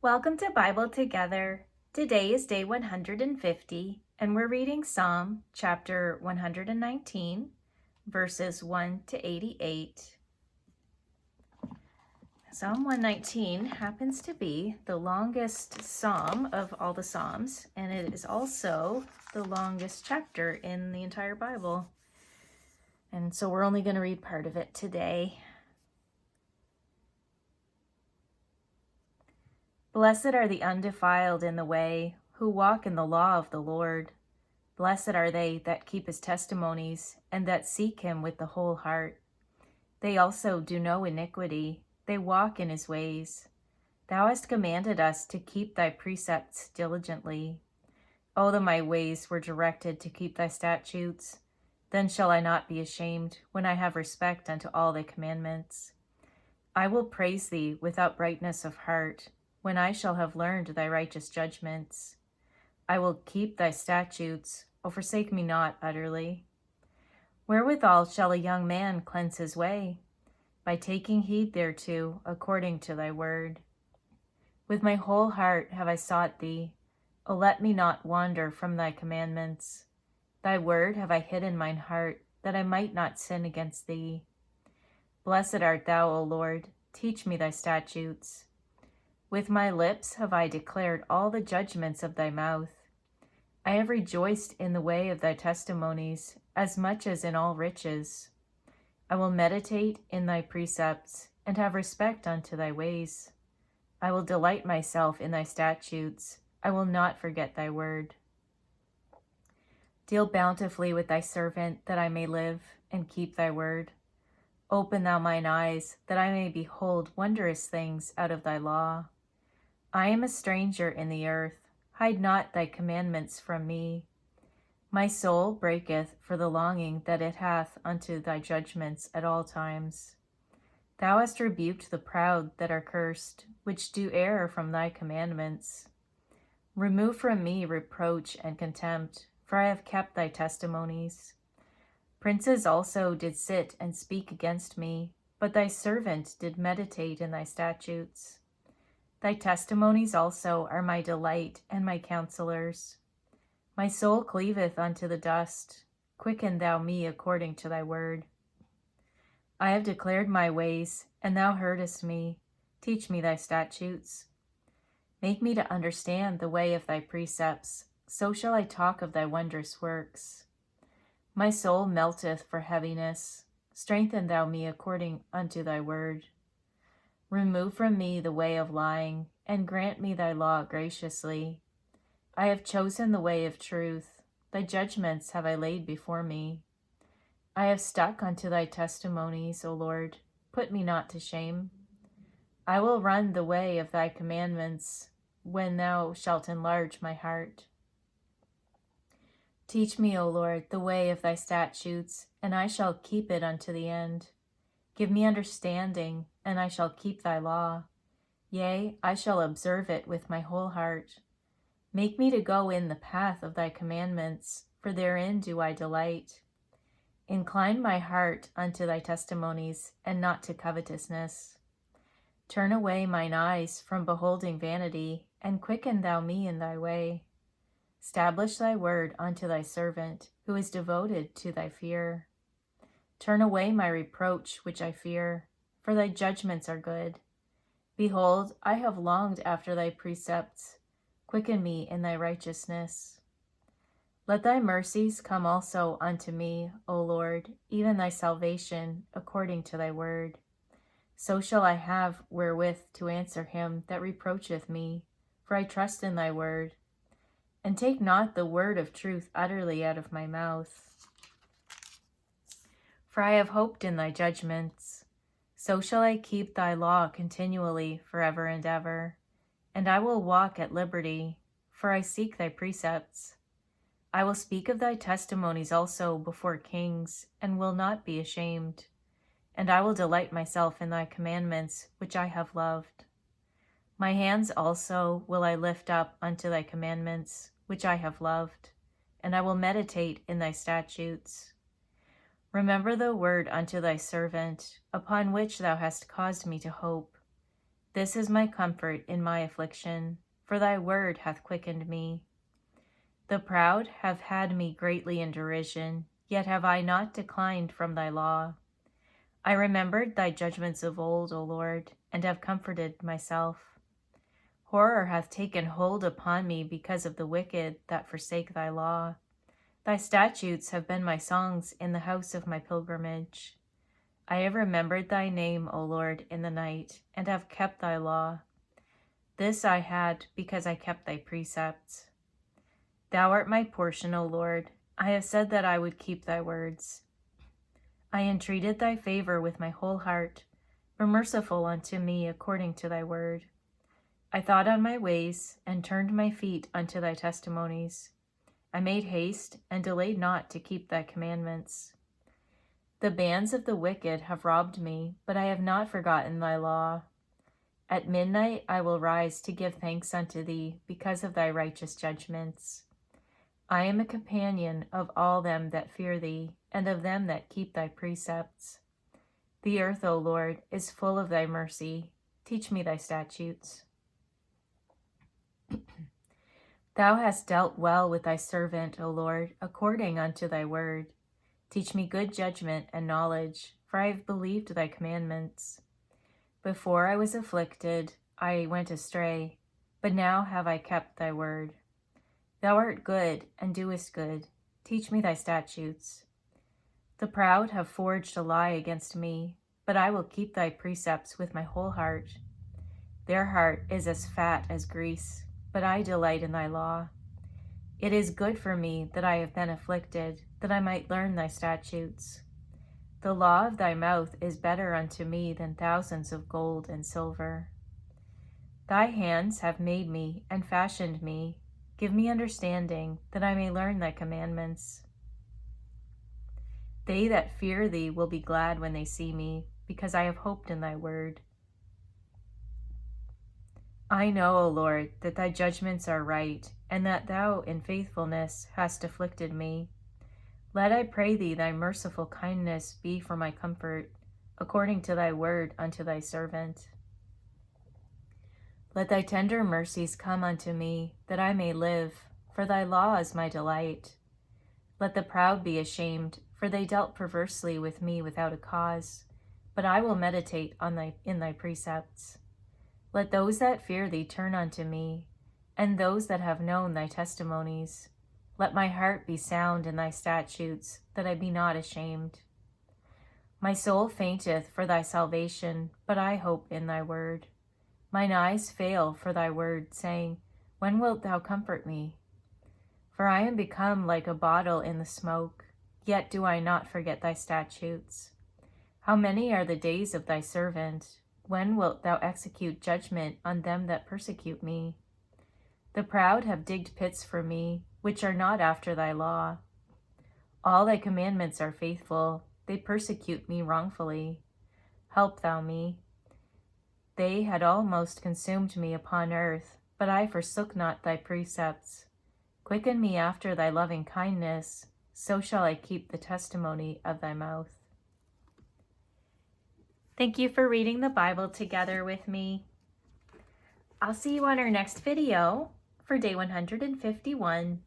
Welcome to Bible Together. Today is day 150, and we're reading Psalm chapter 119, verses 1 to 88. Psalm 119 happens to be the longest psalm of all the Psalms, and it is also the longest chapter in the entire Bible. And so we're only going to read part of it today. Blessed are the undefiled in the way, who walk in the law of the Lord. Blessed are they that keep his testimonies, and that seek him with the whole heart. They also do no iniquity, they walk in his ways. Thou hast commanded us to keep thy precepts diligently. O that my ways were directed to keep thy statutes, then shall I not be ashamed, when I have respect unto all thy commandments. I will praise thee with uprightness of heart, when I shall have learned thy righteous judgments. I will keep thy statutes, O forsake me not utterly. Wherewithal shall a young man cleanse his way? By taking heed thereto, according to thy word. With my whole heart have I sought thee. O let me not wander from thy commandments. Thy word have I hid in mine heart, that I might not sin against thee. Blessed art thou, O Lord, teach me thy statutes. With my lips have I declared all the judgments of thy mouth. I have rejoiced in the way of thy testimonies, as much as in all riches. I will meditate in thy precepts, and have respect unto thy ways. I will delight myself in thy statutes. I will not forget thy word. Deal bountifully with thy servant, that I may live, and keep thy word. Open thou mine eyes, that I may behold wondrous things out of thy law. I am a stranger in the earth. Hide not thy commandments from me. My soul breaketh for the longing that it hath unto thy judgments at all times. Thou hast rebuked the proud that are cursed, which do err from thy commandments. Remove from me reproach and contempt, for I have kept thy testimonies. Princes also did sit and speak against me, but thy servant did meditate in thy statutes. Thy testimonies also are my delight and my counselors. My soul cleaveth unto the dust. Quicken thou me according to thy word. I have declared my ways, and thou heardest me. Teach me thy statutes. Make me to understand the way of thy precepts, so shall I talk of thy wondrous works. My soul melteth for heaviness. Strengthen thou me according unto thy word. Remove from me the way of lying, and grant me thy law graciously. I have chosen the way of truth. Thy judgments have I laid before me. I have stuck unto thy testimonies, O Lord. Put me not to shame. I will run the way of thy commandments, when thou shalt enlarge my heart. Teach me, O Lord, the way of thy statutes, and I shall keep it unto the end. Give me understanding, and I shall keep thy law. Yea, I shall observe it with my whole heart. Make me to go in the path of thy commandments, for therein do I delight. Incline my heart unto thy testimonies, and not to covetousness. Turn away mine eyes from beholding vanity, and quicken thou me in thy way. Stablish thy word unto thy servant, who is devoted to thy fear. Turn away my reproach which I fear, for thy judgments are good. Behold, I have longed after thy precepts. Quicken me in thy righteousness. Let thy mercies come also unto me, O Lord, even thy salvation, according to thy word. So shall I have wherewith to answer him that reproacheth me, for I trust in thy word. And take not the word of truth utterly out of my mouth. For I have hoped in thy judgments. So shall I keep thy law continually forever and ever. And I will walk at liberty, for I seek thy precepts. I will speak of thy testimonies also before kings, and will not be ashamed. And I will delight myself in thy commandments, which I have loved. My hands also will I lift up unto thy commandments, which I have loved, and I will meditate in thy statutes. Remember the word unto thy servant, upon which thou hast caused me to hope. This is my comfort in my affliction, for thy word hath quickened me. The proud have had me greatly in derision, yet have I not declined from thy law. I remembered thy judgments of old, O Lord, and have comforted myself. Horror hath taken hold upon me because of the wicked that forsake thy law. Thy statutes have been my songs in the house of my pilgrimage. I have remembered thy name, O Lord, in the night, and have kept thy law. This I had because I kept thy precepts. Thou art my portion, O Lord. I have said that I would keep thy words. I entreated thy favor with my whole heart. Be merciful unto me according to thy word. I thought on my ways, and turned my feet unto thy testimonies. I made haste, and delayed not to keep thy commandments. The bands of the wicked have robbed me, but I have not forgotten thy law. At midnight I will rise to give thanks unto thee, because of thy righteous judgments. I am a companion of all them that fear thee, and of them that keep thy precepts. The earth, O Lord, is full of thy mercy. Teach me thy statutes. Thou hast dealt well with thy servant, O Lord, according unto thy word. Teach me good judgment and knowledge, for I have believed thy commandments. Before I was afflicted, I went astray, but now have I kept thy word. Thou art good, and doest good. Teach me thy statutes. The proud have forged a lie against me, but I will keep thy precepts with my whole heart. Their heart is as fat as grease, but I delight in thy law. It is good for me that I have been afflicted, that I might learn thy statutes. The law of thy mouth is better unto me than thousands of gold and silver. Thy hands have made me and fashioned me. Give me understanding, that I may learn thy commandments. They that fear thee will be glad when they see me, because I have hoped in thy word. I know, O Lord, that thy judgments are right, and that thou in faithfulness hast afflicted me. Let, I pray thee, thy merciful kindness be for my comfort, according to thy word unto thy servant. Let thy tender mercies come unto me, that I may live, for thy law is my delight. Let the proud be ashamed, for they dealt perversely with me without a cause, but I will meditate in thy precepts. Let those that fear thee turn unto me, and those that have known thy testimonies. Let my heart be sound in thy statutes, that I be not ashamed. My soul fainteth for thy salvation, but I hope in thy word. Mine eyes fail for thy word, saying, when wilt thou comfort me? For I am become like a bottle in the smoke, yet do I not forget thy statutes. How many are the days of thy servant? When wilt thou execute judgment on them that persecute me? The proud have digged pits for me, which are not after thy law. All thy commandments are faithful. They persecute me wrongfully. Help thou me. They had almost consumed me upon earth, but I forsook not thy precepts. Quicken me after thy loving kindness, so shall I keep the testimony of thy mouth. Thank you for reading the Bible together with me. I'll see you on our next video for day 151.